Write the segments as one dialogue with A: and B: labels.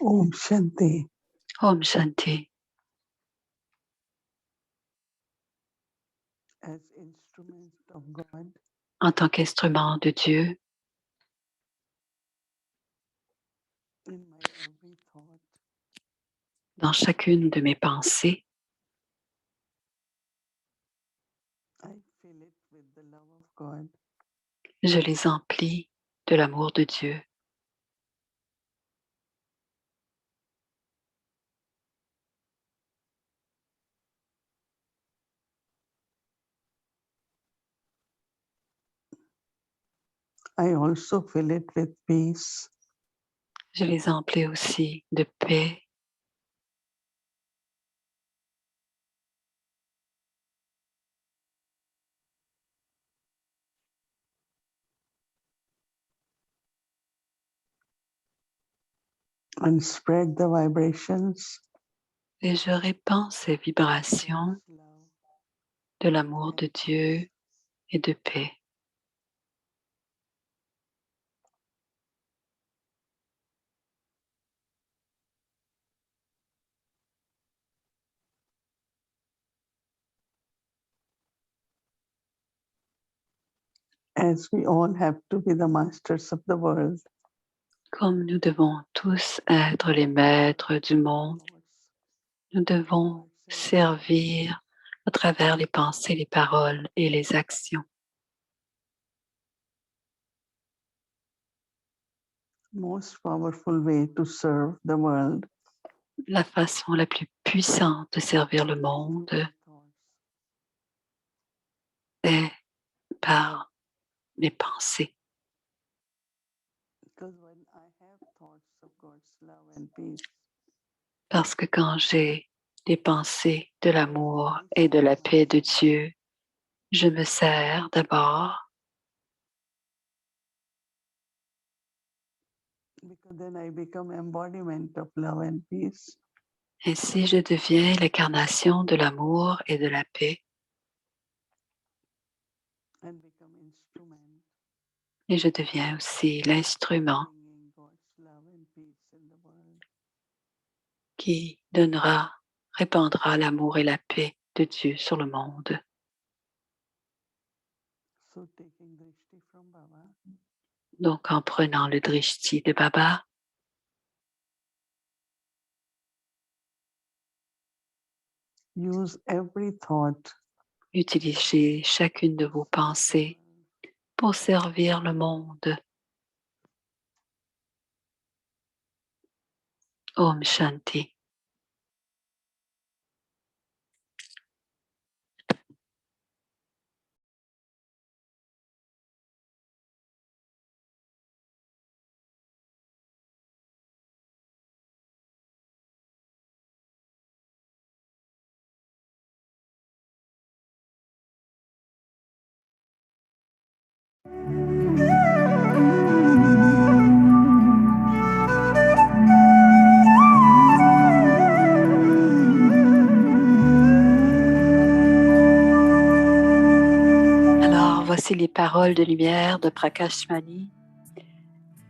A: Om Shanti.
B: Om Shanti.
A: As instruments of God,
B: En tant qu'instrument de Dieu,
A: in my every thought,
B: dans chacune de mes pensées,
A: I fill it with the love of God.
B: je les emplis de l'amour de Dieu.
A: I also fill it with peace.
B: Je les emplis aussi de paix.
A: And spread the vibrations
B: Et je répands ces
A: of
B: vibrations
A: God's love
B: de l'amour de
A: and
B: Dieu
A: peace.
B: et de paix.
A: As we all have to be the masters of the world,
B: Comme nous devons tous être les maîtres du monde, nous devons servir à travers les pensées, les paroles et les actions.
A: most powerful way to serve the world
B: La façon la plus puissante de servir le monde est par les pensées.
A: because when I have thoughts of God's love and peace,
B: Parce que quand j'ai des pensées de l'amour et de la paix de Dieu, je me sers d'abord
A: because then I become embodiment of love and peace.
B: ainsi je deviens l'incarnation de l'amour et de la paix
A: And become instrument
B: et je deviens aussi l'instrument
A: bringing God's love and peace in the world.
B: qui répandra l'amour et la paix de Dieu sur le monde.
A: So taking drishti from Baba,
B: Donc en prenant le drishti de Baba,
A: use every thought
B: utilisez chacune de vos pensées pour servir le monde. Om Shanti. Alors, voici les paroles de lumière de Prakashmani.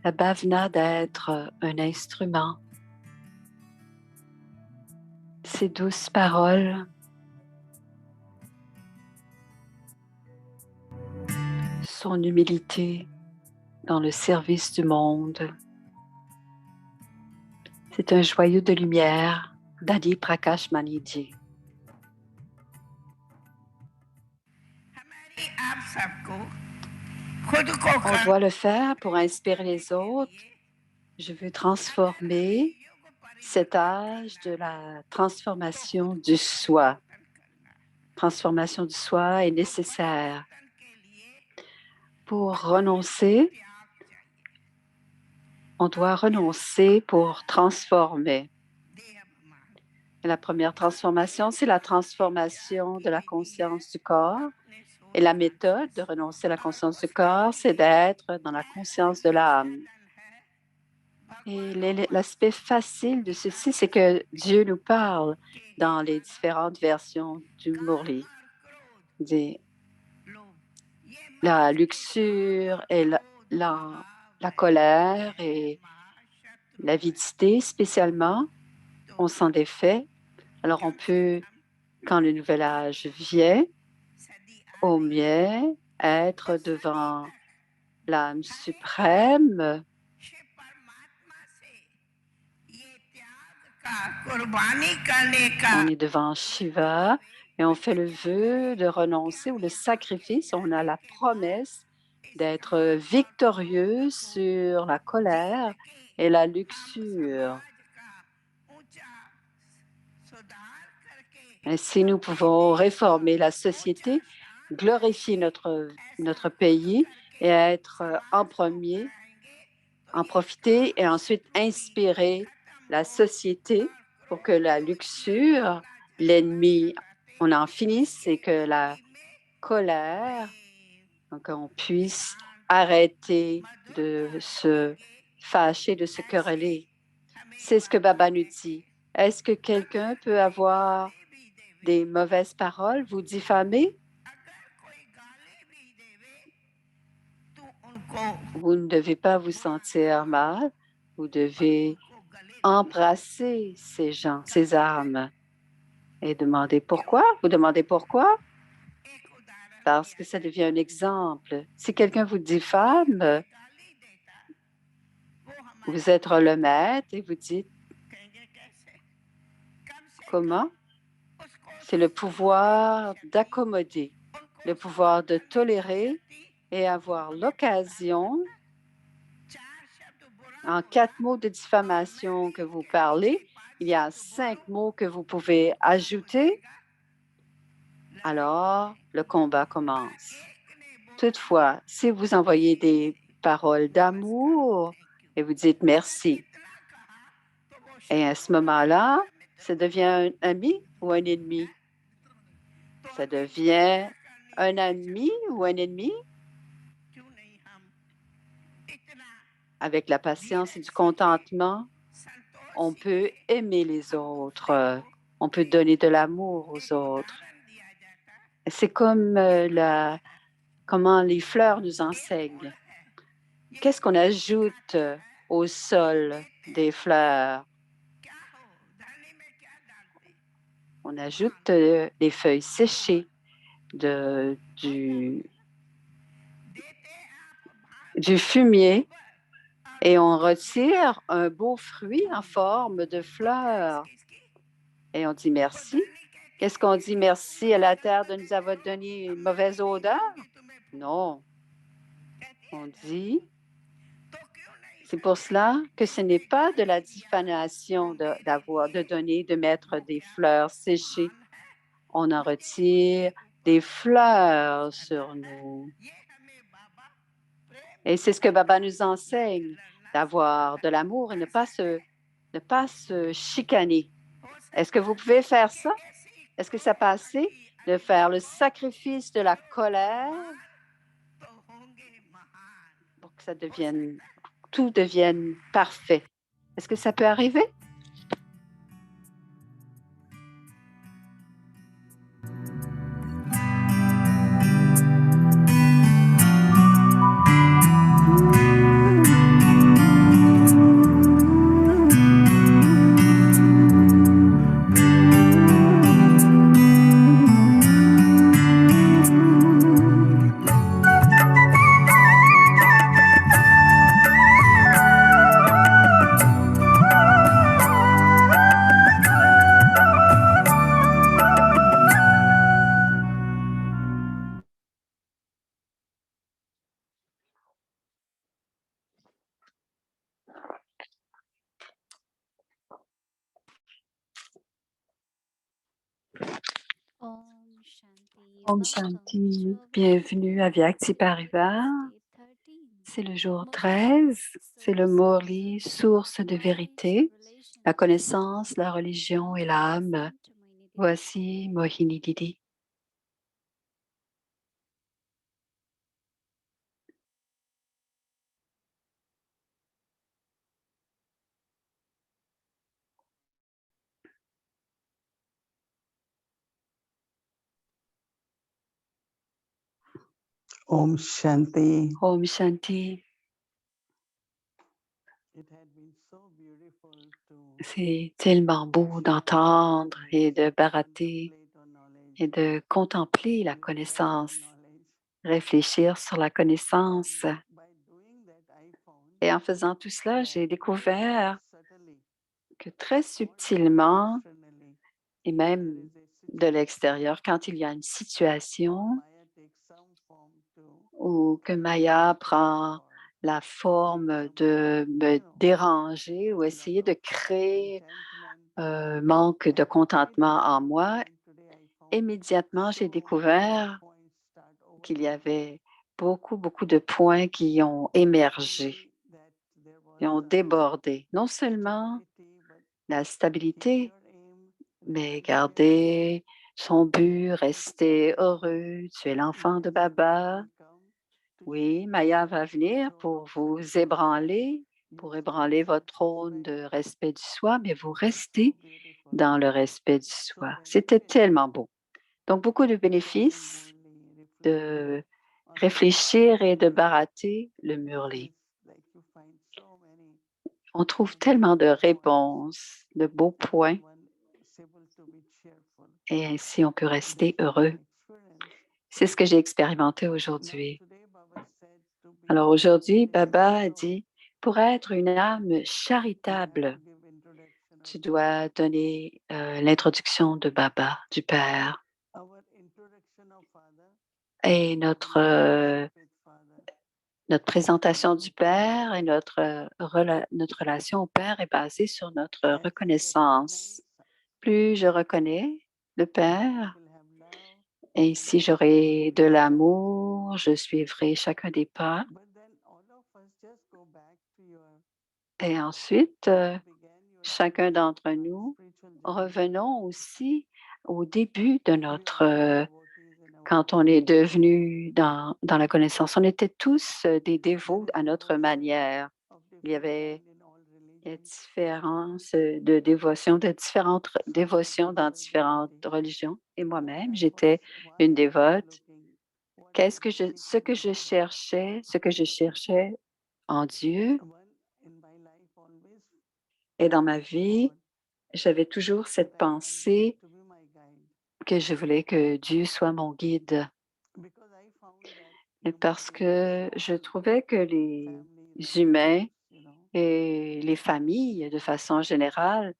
B: La bhavana d'être un instrument. Ces douces paroles son humilité dans le service du monde. C'est un joyau de lumière d'Adi Prakashmani-ji. On doit le faire pour inspirer les autres. Je veux transformer cet âge de la transformation du soi. Transformation du soi est nécessaire. Pour renoncer, on doit renoncer pour transformer. Et la première transformation, c'est la transformation de la conscience du corps. Et la méthode de renoncer à la conscience du corps, c'est d'être dans la conscience de l'âme. Et l'aspect facile de ceci, c'est que Dieu nous parle dans les différentes versions du Murli. La luxure et la colère et l'avidité spécialement, on s'en défait. Alors on peut, quand le nouvel âge vient, au mieux être devant l'âme suprême. On est devant Shiva et on fait le vœu de renoncer ou le sacrifice. On a la promesse d'être victorieux sur la colère et la luxure. Ainsi, nous pouvons réformer la société, glorifier notre pays et être en premier, en profiter et ensuite inspirer la société pour que la luxure, l'ennemi, on en finisse et que la colère, qu'on puisse arrêter de se fâcher, de se quereller. C'est ce que Baba nous dit. Est-ce que quelqu'un peut avoir des mauvaises paroles, vous diffamer? Vous ne devez pas vous sentir mal. Vous devez embrasser ces gens, ces âmes et demander pourquoi. Vous demandez pourquoi? Parce que ça devient un exemple. Si quelqu'un vous diffame, vous êtes le maître et vous dites comment? C'est le pouvoir d'accommoder, le pouvoir de tolérer et avoir l'occasion, en 4 mots de diffamation que vous parlez, il y a 5 mots que vous pouvez ajouter. Alors, le combat commence. Toutefois, si vous envoyez des paroles d'amour et vous dites merci, et à ce moment-là, ça devient un ami ou un ennemi? Ça devient un ami ou un ennemi? Avec la patience et du contentement, on peut aimer les autres, on peut donner de l'amour aux autres. C'est comme comment les fleurs nous enseignent. Qu'est-ce qu'on ajoute au sol des fleurs? On ajoute des feuilles séchées, du fumier et on retire un beau fruit en forme de fleur. Et on dit merci. Qu'est-ce qu'on dit merci à la terre de nous avoir donné une mauvaise odeur? Non. On dit, c'est pour cela que ce n'est pas de la diffamation de donner, de mettre des fleurs séchées. On en retire des fleurs sur nous. Et c'est ce que Baba nous enseigne, d'avoir de l'amour et ne pas se chicaner. Est-ce que vous pouvez faire ça? Est-ce que ça passe de faire le sacrifice de la colère pour que tout devienne parfait? Est-ce que ça peut arriver? Om Shanti, bienvenue à Vyakti Parivar. C'est le jour 13, c'est le Murli, source de vérité, la connaissance, la religion et l'âme. Voici Mohini Didi.
A: Om Shanti.
B: Om Shanti. C'est tellement beau d'entendre et de barater et de contempler la connaissance, réfléchir sur la connaissance. Et en faisant tout cela, j'ai découvert que très subtilement, et même de l'extérieur, quand il y a une situation où que Maya prend la forme de me déranger ou essayer de créer un manque de contentement en moi, immédiatement, j'ai découvert qu'il y avait beaucoup de points qui ont émergé, qui ont débordé. Non seulement la stabilité, mais garder son but, rester heureux. Tu es l'enfant de Baba. Oui, Maya va venir pour vous ébranler, pour ébranler votre trône de respect du soi, mais vous restez dans le respect du soi. C'était tellement beau. Donc, beaucoup de bénéfices de réfléchir et de barater le murli. On trouve tellement de réponses, de beaux points, et ainsi on peut rester heureux. C'est ce que j'ai expérimenté aujourd'hui. Alors aujourd'hui, Baba a dit, pour être une âme charitable, tu dois donner l'introduction de Baba, du Père. Et notre présentation du Père et notre relation au Père est basée sur notre reconnaissance. Plus je reconnais le Père, et si j'aurai de l'amour, je suivrai chacun des pas. Et ensuite, chacun d'entre nous, revenons aussi au début de quand on est devenu dans la connaissance. On était tous des dévots à notre manière. Il y avait des différences de dévotion, de différentes dévotions dans différentes religions. Et moi-même, j'étais une dévote. Ce que je cherchais en Dieu et dans ma vie, j'avais toujours cette pensée que je voulais que Dieu soit mon guide. Et parce que je trouvais que les humains et les familles, de façon générale,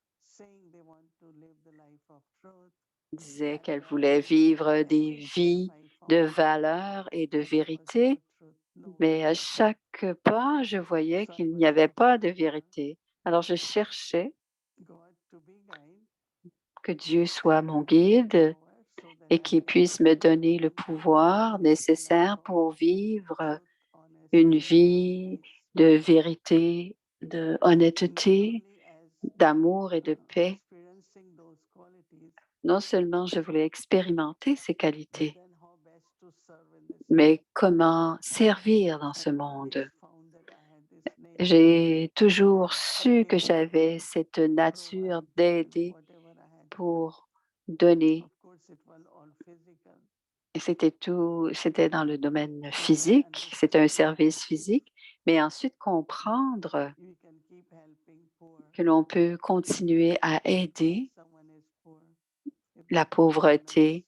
B: disaient qu'elles voulaient vivre des vies de valeur et de vérité, mais à chaque pas, je voyais qu'il n'y avait pas de vérité. Alors, je cherchais que Dieu soit mon guide et qu'il puisse me donner le pouvoir nécessaire pour vivre une vie de vérité, de honnêteté, d'amour et de paix. Non seulement je voulais expérimenter ces qualités, mais comment servir dans ce monde. J'ai toujours su que j'avais cette nature d'aider pour donner. Et c'était dans le domaine physique, c'était un service physique, mais ensuite comprendre que l'on peut continuer à aider la pauvreté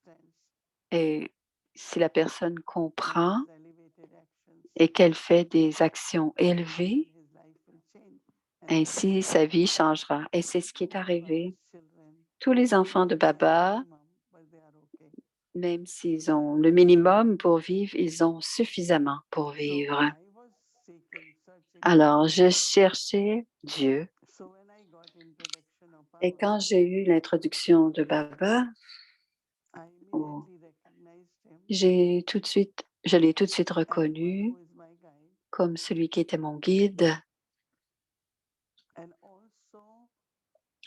B: et si la personne comprend et qu'elle fait des actions élevées, ainsi sa vie changera. Et c'est ce qui est arrivé. Tous les enfants de Baba, même s'ils ont le minimum pour vivre, ils ont suffisamment pour vivre. Alors, je cherchais Dieu. Et quand j'ai eu l'introduction de Baba, oh, je l'ai tout de suite reconnu comme celui qui était mon guide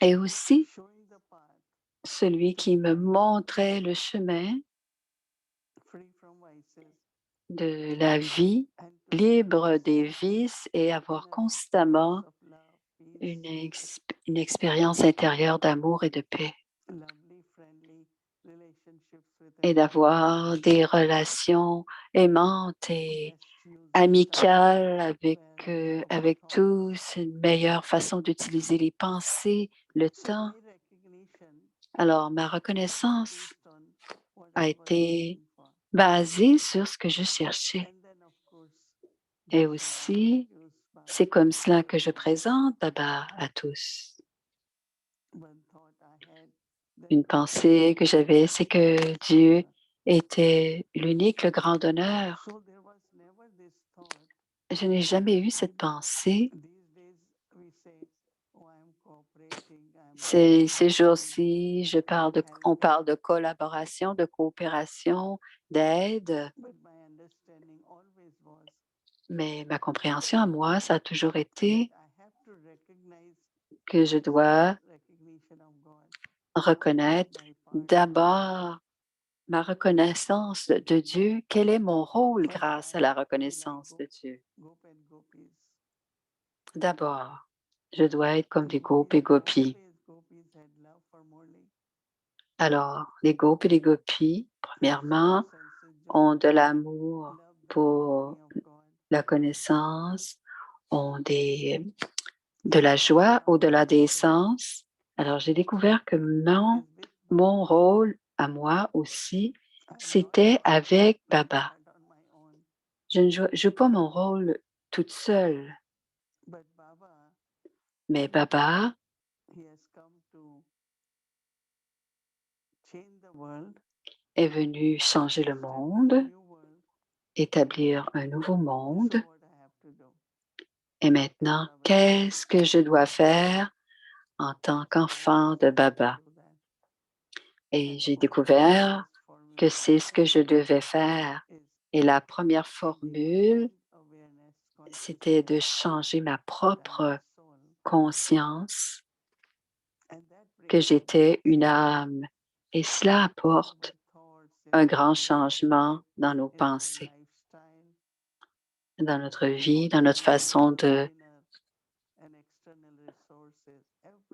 B: et aussi celui qui me montrait le chemin de la vie libre des vices et avoir constamment une expérience intérieure d'amour et de paix et d'avoir des relations aimantes et amicale avec tous, une meilleure façon d'utiliser les pensées, le temps. Alors, ma reconnaissance a été basée sur ce que je cherchais. Et aussi, c'est comme cela que je présente Baba à tous. Une pensée que j'avais, c'est que Dieu était l'unique, le grand donneur. Je n'ai jamais eu cette pensée. Ces jours-ci, on parle de collaboration, de coopération, d'aide, mais ma compréhension à moi, ça a toujours été que je dois reconnaître d'abord ma reconnaissance de Dieu. Quel est mon rôle grâce à la reconnaissance de Dieu? D'abord, je dois être comme des gopis et gopis. Alors, les gopis et les gopis, premièrement, ont de l'amour pour la connaissance, ont de la joie au-delà des sens. Alors, j'ai découvert que mon rôle à moi aussi, c'était avec Baba. Je ne joue pas mon rôle toute seule, mais Baba est venu changer le monde, établir un nouveau monde. Et maintenant, qu'est-ce que je dois faire en tant qu'enfant de Baba? Et j'ai découvert que c'est ce que je devais faire. Et la première formule, c'était de changer ma propre conscience, que j'étais une âme. Et cela apporte un grand changement dans nos pensées, dans notre vie, dans notre façon de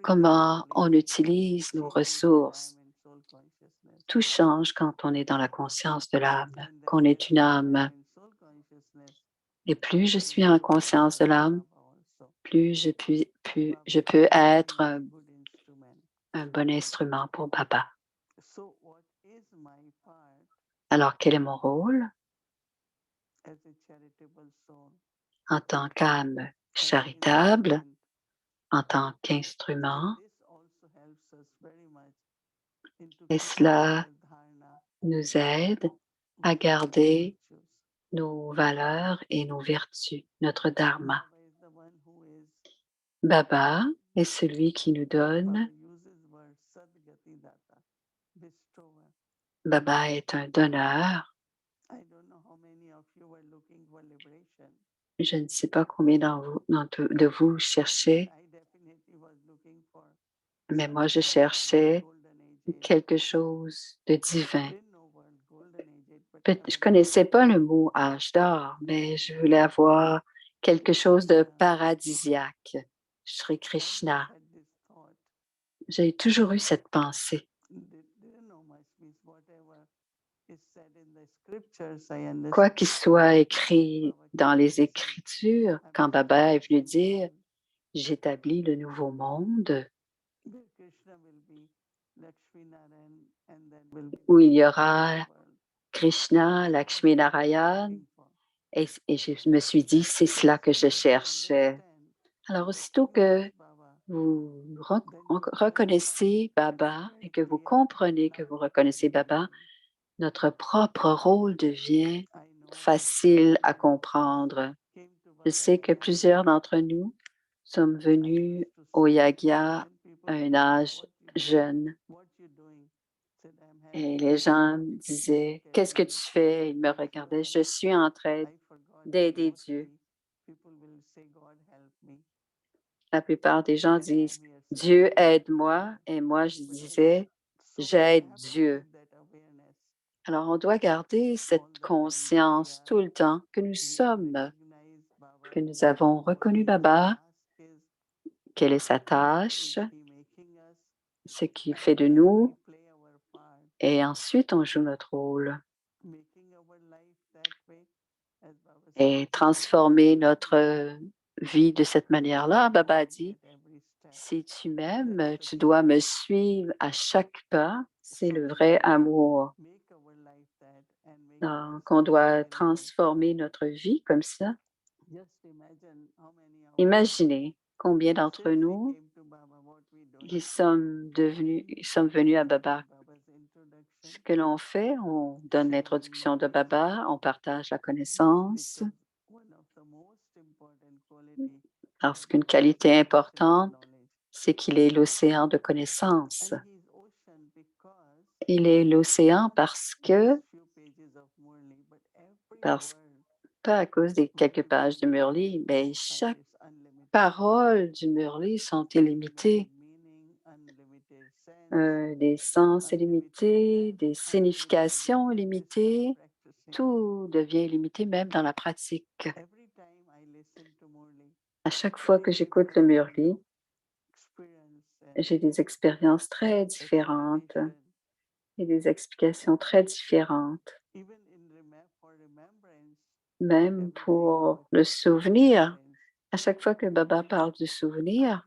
B: comment on utilise nos ressources. Tout change quand on est dans la conscience de l'âme, qu'on est une âme. Et plus je suis en conscience de l'âme, plus je peux être un bon instrument pour Baba. Alors, quel est mon rôle en tant qu'âme charitable, en tant qu'instrument? Et cela nous aide à garder nos valeurs et nos vertus, notre dharma. Baba est celui qui nous donne. Baba est un donneur. Je ne sais pas combien de vous cherchez, mais moi, je cherchais quelque chose de divin. Je ne connaissais pas le mot âge d'or, mais je voulais avoir quelque chose de paradisiaque. Shri Krishna. J'ai toujours eu cette pensée. Quoi qu'il soit écrit dans les Écritures, quand Baba est venu dire « J'établis le nouveau monde », où il y aura Krishna, Lakshmi Narayan, et je me suis dit, c'est cela que je cherchais. Alors, aussitôt que vous reconnaissez Baba et que vous comprenez que vous reconnaissez Baba, notre propre rôle devient facile à comprendre. Je sais que plusieurs d'entre nous sommes venus au Yagya à un âge jeune. Et les gens me disaient, « Qu'est-ce que tu fais? » Ils me regardaient, « Je suis en train d'aider Dieu. » La plupart des gens disent, « Dieu aide-moi » et moi je disais, « J'aide Dieu ». Alors on doit garder cette conscience tout le temps que nous sommes, que nous avons reconnu Baba, quelle est sa tâche, ce qu'il fait de nous, et ensuite on joue notre rôle. et transformer notre vie de cette manière-là. Baba a dit, si tu m'aimes, tu dois me suivre à chaque pas. C'est le vrai amour. Donc, on doit transformer notre vie comme ça. Imaginez combien d'entre nous sommes venus à Baba. Ce que l'on fait, on donne l'introduction de Baba, on partage la connaissance, parce qu'une qualité importante, c'est qu'il est l'océan de connaissance. Il est l'océan pas à cause des quelques pages de Murli, mais chaque parole du Murli sont illimitées. Des sens illimités, des significations illimitées, tout devient illimité même dans la pratique. À chaque fois que j'écoute le Murli, j'ai des expériences très différentes et des explications très différentes. Même pour le souvenir, à chaque fois que Baba parle du souvenir,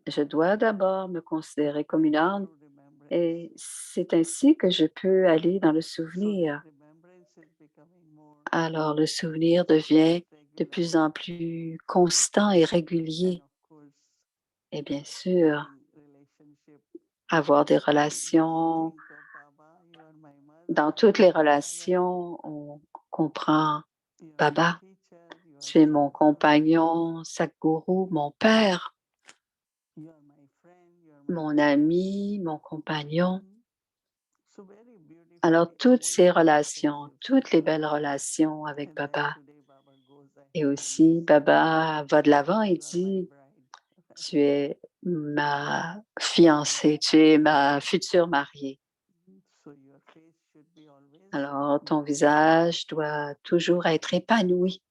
B: je dois d'abord me considérer comme une âme et c'est ainsi que je peux aller dans le souvenir. Alors le souvenir devient de plus en plus constant et régulier. Et bien sûr, avoir des relations, dans toutes les relations, on comprend Baba. Tu es mon compagnon, Sadhguru, mon père, mon ami, mon compagnon. Alors, toutes ces relations, toutes les belles relations avec Baba. Et aussi, Baba va de l'avant et dit, tu es ma fiancée, tu es ma future mariée. Alors, ton visage doit toujours être épanoui.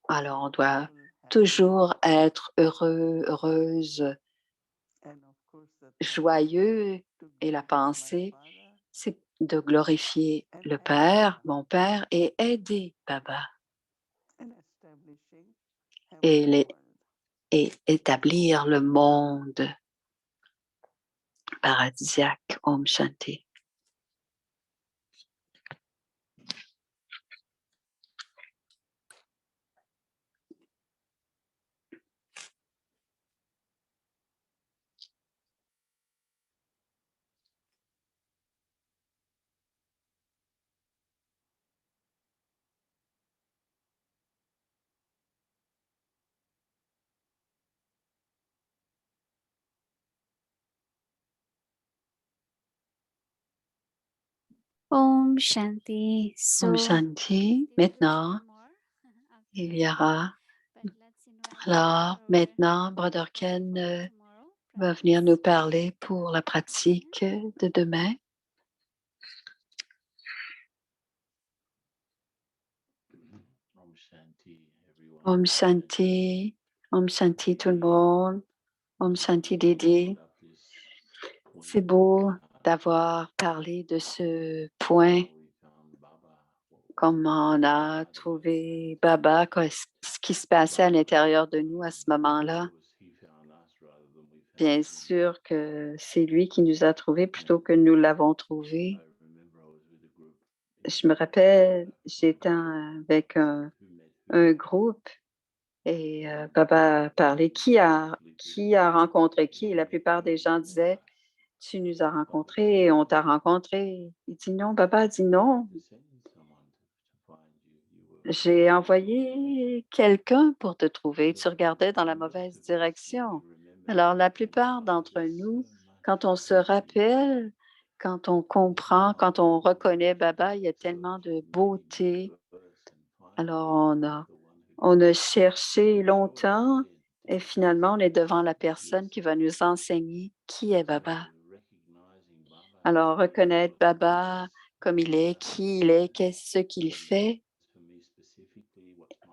B: Alors, on doit toujours être heureux, heureuse, joyeux. Et la pensée, c'est de glorifier le Père, mon Père, et aider Baba et établir le monde paradisiaque. Om Shanti.
C: Om Shanti.
B: Om Shanti. Maintenant, il y aura. Alors, maintenant, Brother Ken va venir nous parler pour la pratique de demain. Om Shanti, Om Shanti tout le monde, Om Shanti Didi. C'est beau d'avoir parlé de ce point, comment on a trouvé Baba, ce qui se passait à l'intérieur de nous à ce moment-là. Bien sûr que c'est lui qui nous a trouvés plutôt que nous l'avons trouvé. Je me rappelle, j'étais avec un groupe et Baba a parlé. Qui a rencontré qui? Et la plupart des gens disaient, tu nous as rencontrés et on t'a rencontré. Il dit non, Baba dit non. J'ai envoyé quelqu'un pour te trouver. Tu regardais dans la mauvaise direction. Alors, la plupart d'entre nous, quand on se rappelle, quand on comprend, quand on reconnaît Baba, il y a tellement de beauté. Alors, on a cherché longtemps et finalement, on est devant la personne qui va nous enseigner qui est Baba. Alors, reconnaître Baba comme il est, qui il est, qu'est-ce qu'il fait,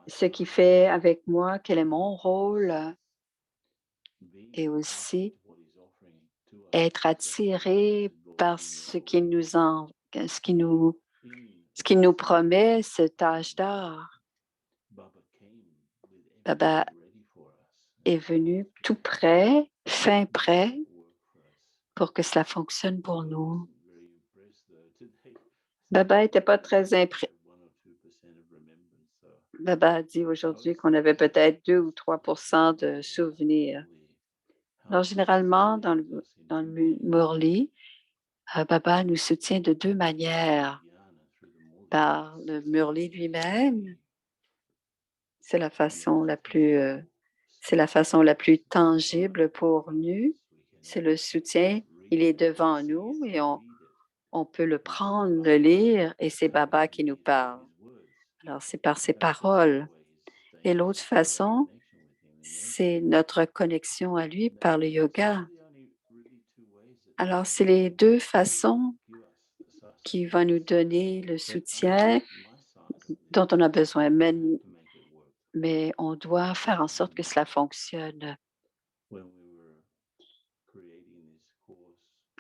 B: ce qu'il fait avec moi, quel est mon rôle et aussi être attirés par ce qui nous promet, cet âge d'or. Baba est venu tout près, fin prêt, pour que cela fonctionne pour nous. Baba n'était pas très impré. Baba a dit aujourd'hui qu'on avait peut-être 2 ou 3 de souvenirs. Alors, généralement, dans le Murli, Baba nous soutient de deux manières. Par le Murli lui-même, c'est la façon la plus tangible pour nous. C'est le soutien. Il est devant nous et on peut le prendre, le lire, et c'est Baba qui nous parle. Alors, c'est par ses paroles. Et l'autre façon, c'est notre connexion à lui par le yoga. Alors, c'est les deux façons qui vont nous donner le soutien dont on a besoin. Mais on doit faire en sorte que cela fonctionne.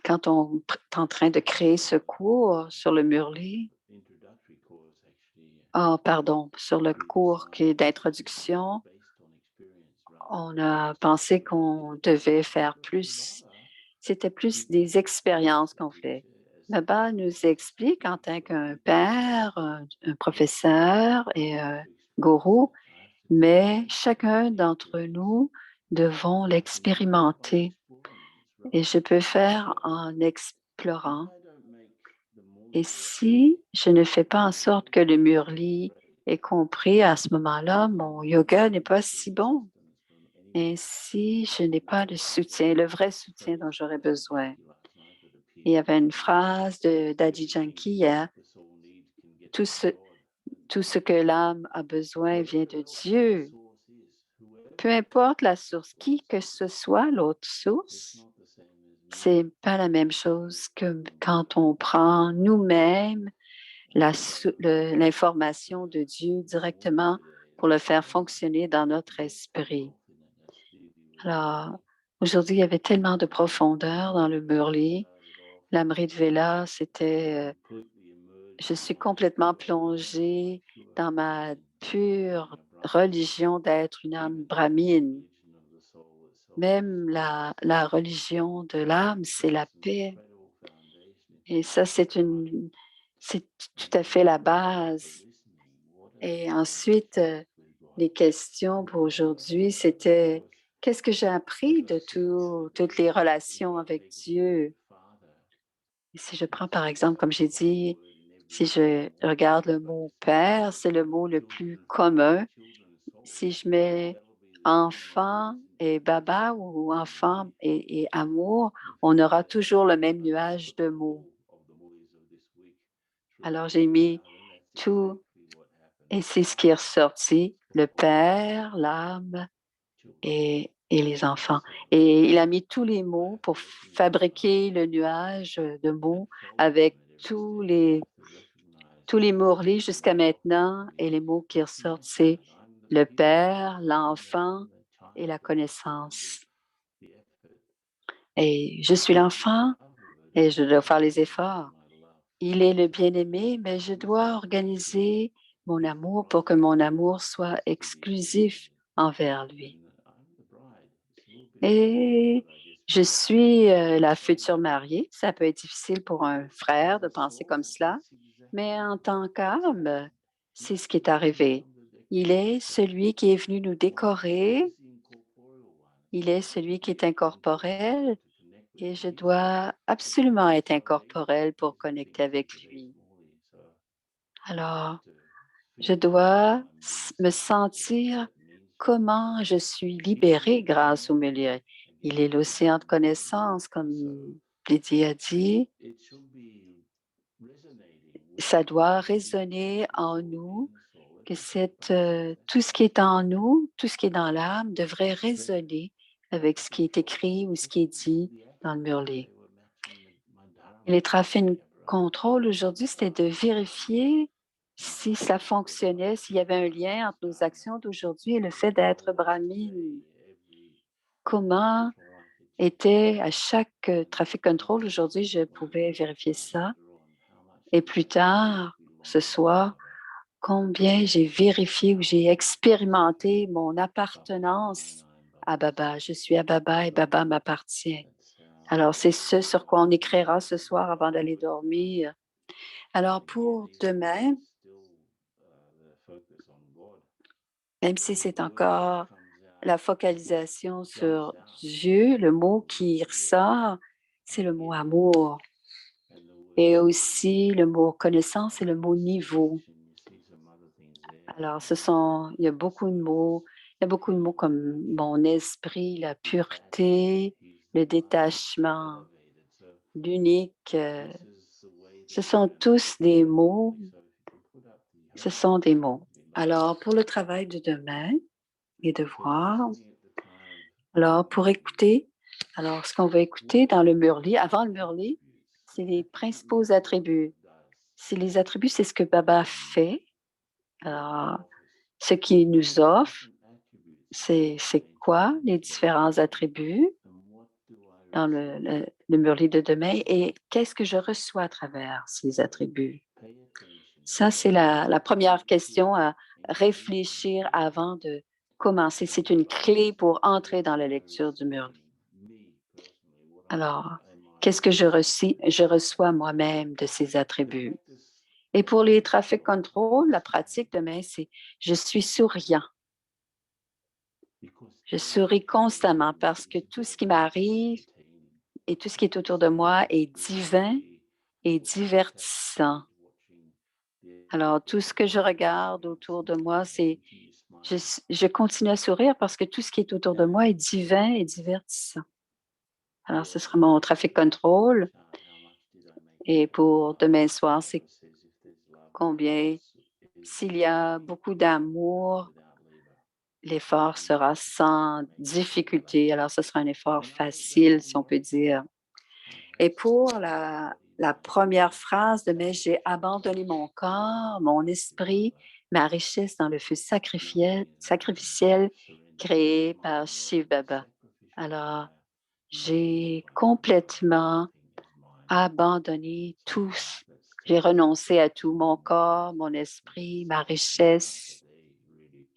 B: Quand on est en train de créer ce cours sur le Murli, sur le cours qui est d'introduction, on a pensé qu'on devait faire plus. C'était plus des expériences qu'on voulait. Baba nous explique en tant qu'un père, un professeur et un gourou, mais chacun d'entre nous devons l'expérimenter. Et je peux faire en explorant. Et si je ne fais pas en sorte que le Murli est compris, à ce moment-là, mon yoga n'est pas si bon. Et si je n'ai pas le soutien, le vrai soutien dont j'aurais besoin. Il y avait une phrase de Daddy Yankee hier. Tout ce que l'âme a besoin vient de Dieu. Peu importe la source, qui que ce soit l'autre source, c'est pas la même chose que quand on prend nous-mêmes l'information de Dieu directement pour le faire fonctionner dans notre esprit. Alors, aujourd'hui, il y avait tellement de profondeur dans le Murli. L'Amrit Vela, c'était je suis complètement plongée dans ma pure religion d'être une âme brahmine. Même la religion de l'âme, c'est la paix. Et ça, c'est tout à fait la base. Et ensuite, les questions pour aujourd'hui, c'était qu'est-ce que j'ai appris de toutes les relations avec Dieu? Et si je prends par exemple, comme j'ai dit, si je regarde le mot père, c'est le mot le plus commun. Si je mets enfant et baba ou enfant et amour, on aura toujours le même nuage de mots. Alors j'ai mis tout et c'est ce qui est ressorti, le père, l'âme et les enfants. Et il a mis tous les mots pour fabriquer le nuage de mots avec tous les mots-clés jusqu'à maintenant, et les mots qui ressortent, c'est le père, l'enfant et la connaissance. Et je suis l'enfant et je dois faire les efforts. Il est le bien-aimé, mais je dois organiser mon amour pour que mon amour soit exclusif envers lui. Et je suis la future mariée. Ça peut être difficile pour un frère de penser comme cela, mais en tant qu'âme, c'est ce qui est arrivé. Il est celui qui est venu nous décorer. Il est celui qui est incorporel et je dois absolument être incorporel pour connecter avec lui. Alors, je dois me sentir comment je suis libérée grâce au milieu. Il est l'océan de connaissance, comme Lydie a dit. Ça doit résonner en nous, que tout ce qui est en nous, tout ce qui est dans l'âme devrait résonner avec ce qui est écrit ou ce qui est dit dans le Murli. Et les traffic contrôle aujourd'hui, c'était de vérifier si ça fonctionnait, s'il y avait un lien entre nos actions d'aujourd'hui et le fait d'être brahmine. Comment était à chaque traffic control. Aujourd'hui, je pouvais vérifier ça. Et plus tard, ce soir, combien j'ai vérifié ou j'ai expérimenté mon appartenance à Baba. Je suis à Baba et Baba m'appartient. Alors, c'est ce sur quoi on écrira ce soir avant d'aller dormir. Alors, pour demain, même si c'est encore la focalisation sur Dieu, le mot qui ressort, c'est le mot amour. Et aussi le mot connaissance et le mot niveau. Alors, il y a beaucoup de mots. Il y a beaucoup de mots comme mon esprit, la pureté, le détachement, l'unique. Ce sont tous des mots. Ce sont des mots. Alors, pour le travail de demain, les devoirs, alors pour écouter, alors ce qu'on va écouter dans le Murli, avant le Murli, c'est les principaux attributs. C'est les attributs, c'est ce que Baba fait. Alors, ce qu'il nous offre, c'est quoi les différents attributs dans le Murli de demain et qu'est-ce que je reçois à travers ces attributs? Ça, c'est la première question à réfléchir avant de commencer. C'est une clé pour entrer dans la lecture du Murli. Alors, qu'est-ce que je reçois moi-même de ces attributs? Et pour les traffic control, la pratique demain, c'est je suis souriant. Je souris constamment parce que tout ce qui m'arrive et tout ce qui est autour de moi est divin et divertissant. Alors, tout ce que je regarde autour de moi, je continue à sourire parce que tout ce qui est autour de moi est divin et divertissant. Alors, ce sera mon traffic control. Et pour demain soir, c'est combien, s'il y a beaucoup d'amour, l'effort sera sans difficulté. Alors, ce sera un effort facile, si on peut dire. Et pour la première phrase de « Mais j'ai abandonné mon corps, mon esprit, ma richesse dans le feu sacrificiel créé par Shiv Baba. » Alors, j'ai complètement abandonné tout. J'ai renoncé à tout, mon corps, mon esprit, ma richesse.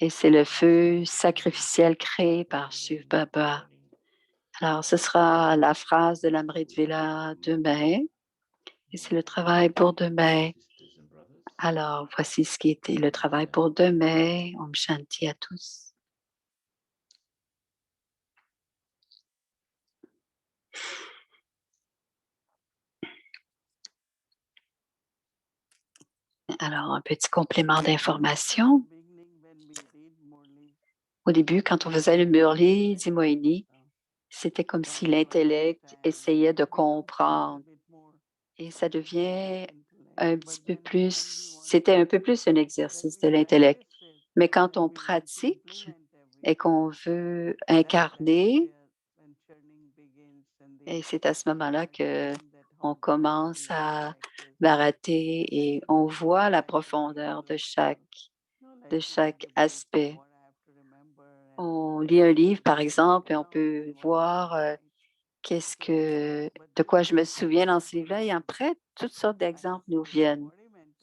B: Et c'est le feu sacrificiel créé par Shiv Baba. Alors, ce sera la phrase de l'Amrit Vela demain. Et c'est le travail pour demain. Alors, voici ce qui était le travail pour demain. Om Shanti à tous. Alors, un petit complément d'information. Au début, quand on faisait le Murli d'Imoini, c'était comme si l'intellect essayait de comprendre. Et ça devient un petit peu plus, c'était un peu plus un exercice de l'intellect. Mais quand on pratique et qu'on veut incarner, et c'est à ce moment-là qu'on commence à barater et on voit la profondeur de chaque aspect. On lit un livre, par exemple, et on peut voir de quoi je me souviens dans ce livre-là, et après, toutes sortes d'exemples nous viennent.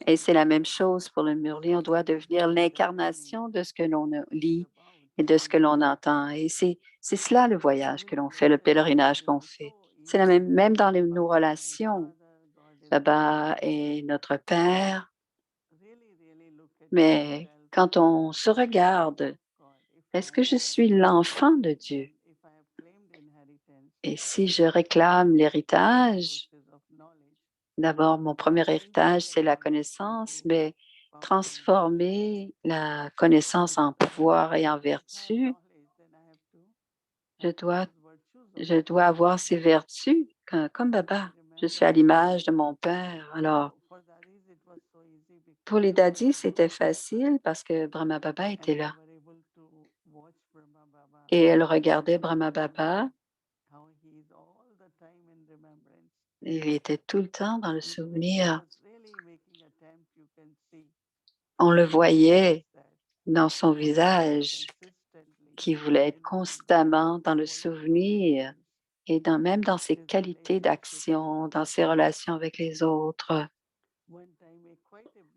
B: Et c'est la même chose pour le Murli. On doit devenir l'incarnation de ce que l'on lit et de ce que l'on entend. Et c'est cela le voyage que l'on fait, le pèlerinage qu'on fait. C'est la même dans nos relations. Baba est notre Père, mais quand on se regarde, est-ce que je suis l'enfant de Dieu? Et si je réclame l'héritage, d'abord, mon premier héritage, c'est la connaissance, mais transformer la connaissance en pouvoir et en vertu, je dois, je dois avoir ces vertus comme Baba. Je suis à l'image de mon père. Alors, pour les daddies, c'était facile parce que Brahma Baba était là. Et elle regardait Brahma Baba. Il était tout le temps dans le souvenir. On le voyait dans son visage qui voulait être constamment dans le souvenir et même dans ses qualités d'action, dans ses relations avec les autres.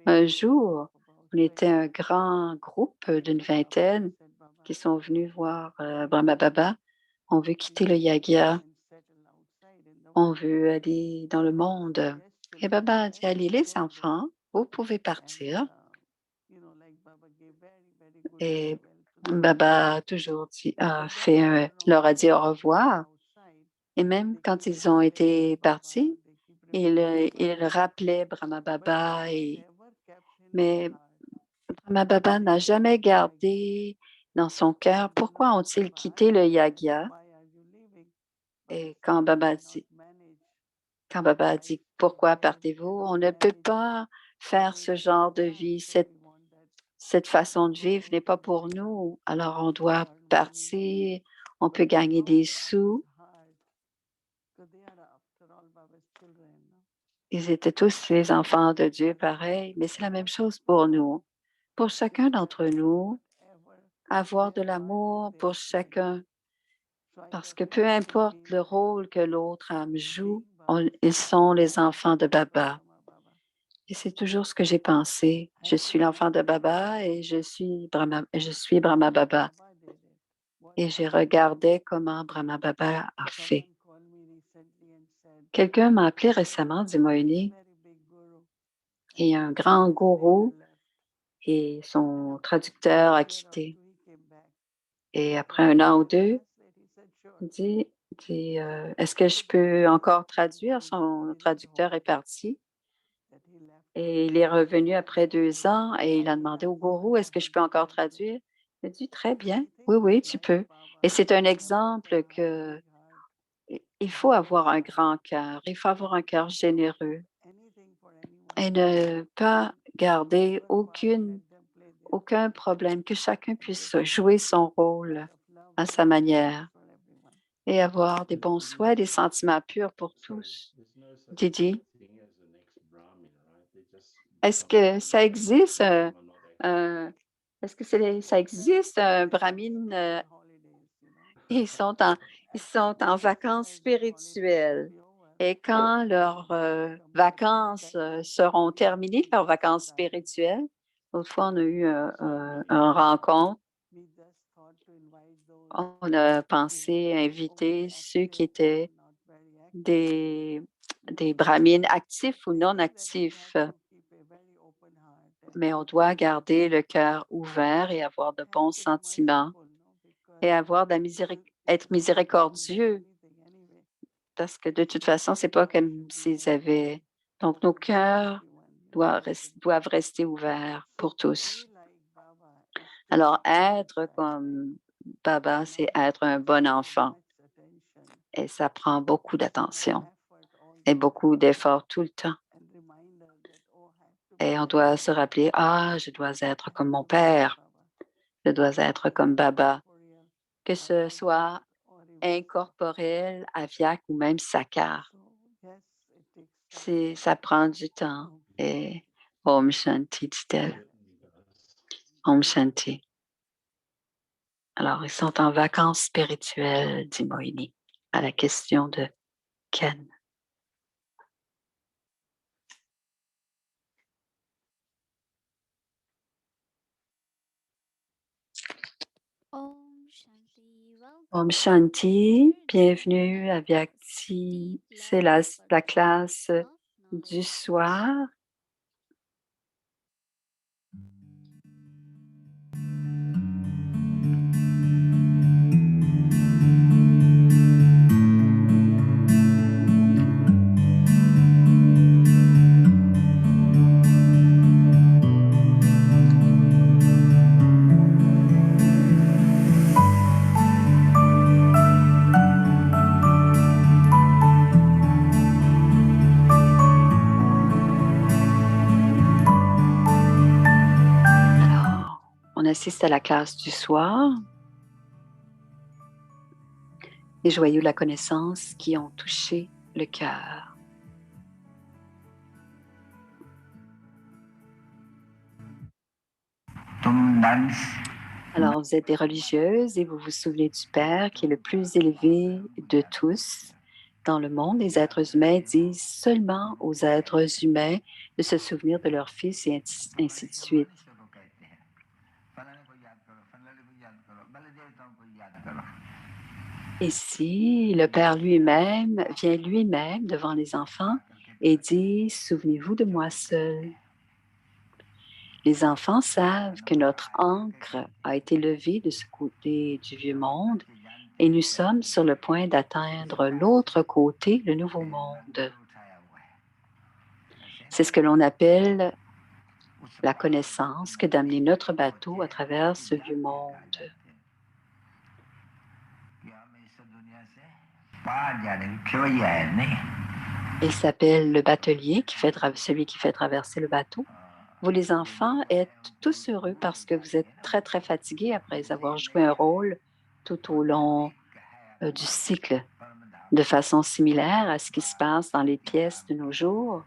B: Un jour, on était un grand groupe d'une vingtaine qui sont venus voir Brahma Baba. On veut quitter le Yagya, on veut aller dans le monde. Et Baba a dit, allez les enfants, vous pouvez partir. Et Baba a toujours dit, leur a dit au revoir. Et même quand ils ont été partis, il rappelait Brahma Baba. Mais Brahma Baba n'a jamais gardé dans son cœur pourquoi ont-ils quitté le Yagya. Et quand Baba a dit pourquoi partez-vous, on ne peut pas faire ce genre de vie, cette façon de vivre n'est pas pour nous. Alors on doit partir, on peut gagner des sous. Ils étaient tous les enfants de Dieu, pareil, mais c'est la même chose pour nous. Pour chacun d'entre nous, avoir de l'amour pour chacun, parce que peu importe le rôle que l'autre âme joue, ils sont les enfants de Baba. Et c'est toujours ce que j'ai pensé. Je suis l'enfant de Baba et je suis Brahma Baba. Et j'ai regardé comment Brahma Baba a fait. Quelqu'un m'a appelé récemment, dit Moïni, et un grand gourou et son traducteur a quitté. Et après 1 an ou 2, il dit est-ce que je peux encore traduire? Son traducteur est parti. Et il est revenu après 2 ans et il a demandé au gourou, est-ce que je peux encore traduire? Il a dit, très bien, oui, oui, tu peux. Et c'est un exemple que il faut avoir un grand cœur, il faut avoir un cœur généreux et ne pas garder aucun problème, que chacun puisse jouer son rôle à sa manière et avoir des bons souhaits, des sentiments purs pour tous. Didi, est-ce que ça existe est-ce que ça existe un brahmine? Ils sont en vacances spirituelles. Et quand leurs vacances seront terminées, leurs vacances spirituelles, l'autre fois, on a eu un rencontre. On a pensé inviter ceux qui étaient des brahmines actifs ou non actifs. Mais on doit garder le cœur ouvert et avoir de bons sentiments et avoir être miséricordieux parce que de toute façon, c'est pas comme s'ils avaient. Donc, nos cœurs doivent rester ouverts pour tous. Alors, être comme Baba, c'est être un bon enfant. Et ça prend beaucoup d'attention et beaucoup d'efforts tout le temps. Et on doit se rappeler, je dois être comme mon père, je dois être comme Baba, que ce soit incorporel, aviaque ou même sakar. Ça prend du temps. Et Om Shanti, dit-elle. Om Shanti. Alors, ils sont en vacances spirituelles, dit Moïni, à la question de Ken. Om Shanti, bienvenue à Vyakti. C'est la classe du soir. On assiste à la classe du soir. Les joyaux de la connaissance qui ont touché le cœur. Alors, vous êtes des religieuses et vous vous souvenez du Père qui est le plus élevé de tous dans le monde. Les êtres humains disent seulement aux êtres humains de se souvenir de leur Fils et ainsi de suite. Ici, le Père lui-même vient lui-même devant les enfants et dit « Souvenez-vous de moi seul ». Les enfants savent que notre ancre a été levée de ce côté du vieux monde et nous sommes sur le point d'atteindre l'autre côté, le nouveau monde. C'est ce que l'on appelle la connaissance que d'amener notre bateau à travers ce vieux monde. Il s'appelle le batelier, celui qui fait traverser le bateau. Vous, les enfants, êtes tous heureux parce que vous êtes très, très fatigués après avoir joué un rôle tout au long du cycle, de façon similaire à ce qui se passe dans les pièces de nos jours.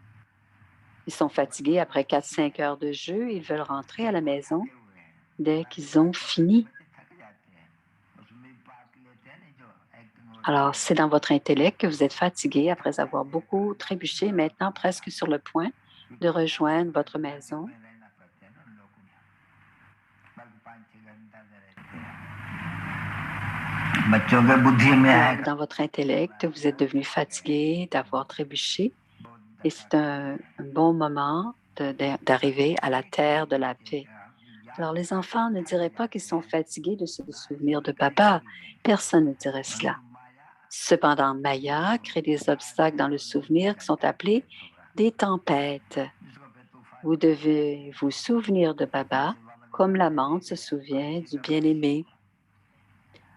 B: Ils sont fatigués après 4-5 heures de jeu. Ils veulent rentrer à la maison dès qu'ils ont fini. Alors, c'est dans votre intellect que vous êtes fatigué après avoir beaucoup trébuché, maintenant presque sur le point de rejoindre votre maison. Alors, dans votre intellect, vous êtes devenu fatigué d'avoir trébuché et c'est un bon moment d'arriver à la terre de la paix. Alors, les enfants ne diraient pas qu'ils sont fatigués de se souvenir de papa. Personne ne dirait cela. Cependant, Maya crée des obstacles dans le souvenir qui sont appelés des tempêtes. Vous devez vous souvenir de Baba comme l'amante se souvient du bien-aimé.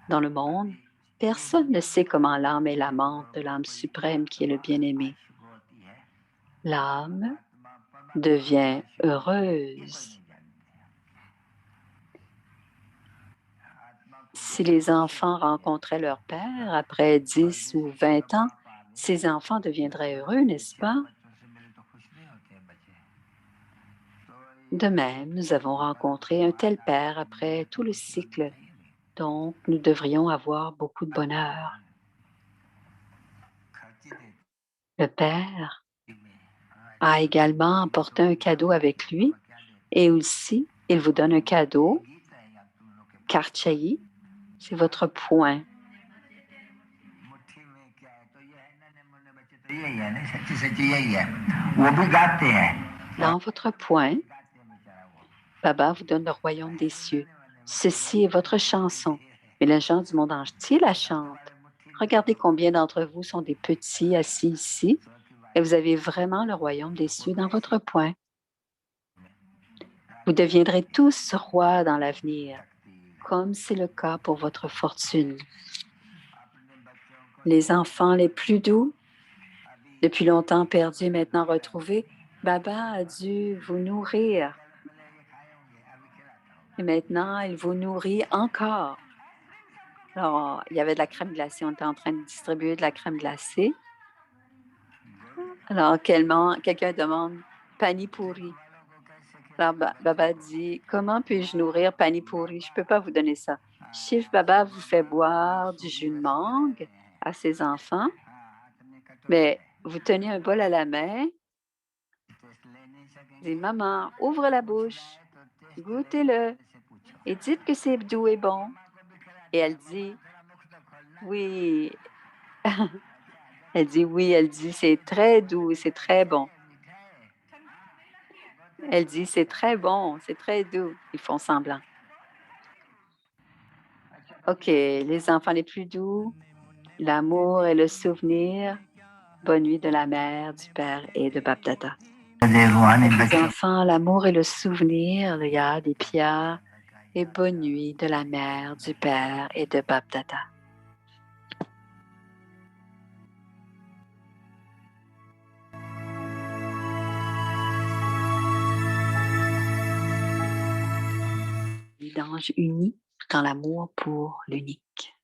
B: Dans le monde, personne ne sait comment l'âme est l'amante de l'âme suprême qui est le bien-aimé. L'âme devient heureuse. Si les enfants rencontraient leur père après 10 ou 20 ans, ces enfants deviendraient heureux, n'est-ce pas? De même, nous avons rencontré un tel père après tout le cycle, donc nous devrions avoir beaucoup de bonheur. Le père a également emporté un cadeau avec lui et aussi, il vous donne un cadeau, Karchayi, c'est votre poing. Dans votre poing, Baba vous donne le royaume des cieux. Ceci est votre chanson, mais les gens du monde entier la chantent. Regardez combien d'entre vous sont des petits assis ici et vous avez vraiment le royaume des cieux dans votre poing. Vous deviendrez tous rois dans l'avenir, comme c'est le cas pour votre fortune. Les enfants les plus doux, depuis longtemps perdus et maintenant retrouvés, Baba a dû vous nourrir. Et maintenant, il vous nourrit encore. Alors, il y avait de la crème glacée. On était en train de distribuer de la crème glacée. Alors, quelqu'un demande Pani Puri. Alors, Baba dit, comment puis-je nourrir Pani Puri? Je ne peux pas vous donner ça. Shiv Baba vous fait boire du jus de mangue à ses enfants, mais vous tenez un bol à la main. Dit, maman, ouvre la bouche, goûtez-le et dites que c'est doux et bon. Et elle dit, oui. Elle dit, oui, elle dit, c'est très doux, c'est très bon. Elle dit, c'est très bon, c'est très doux. Ils font semblant. OK, les enfants les plus doux, l'amour et le souvenir. Bonne nuit de la mère, du père et de Baptata. Les enfants, l'amour et le souvenir, le Yad et Pia, et bonne nuit de la mère, du père et de Baptata. D'anges unis dans l'amour pour l'unique.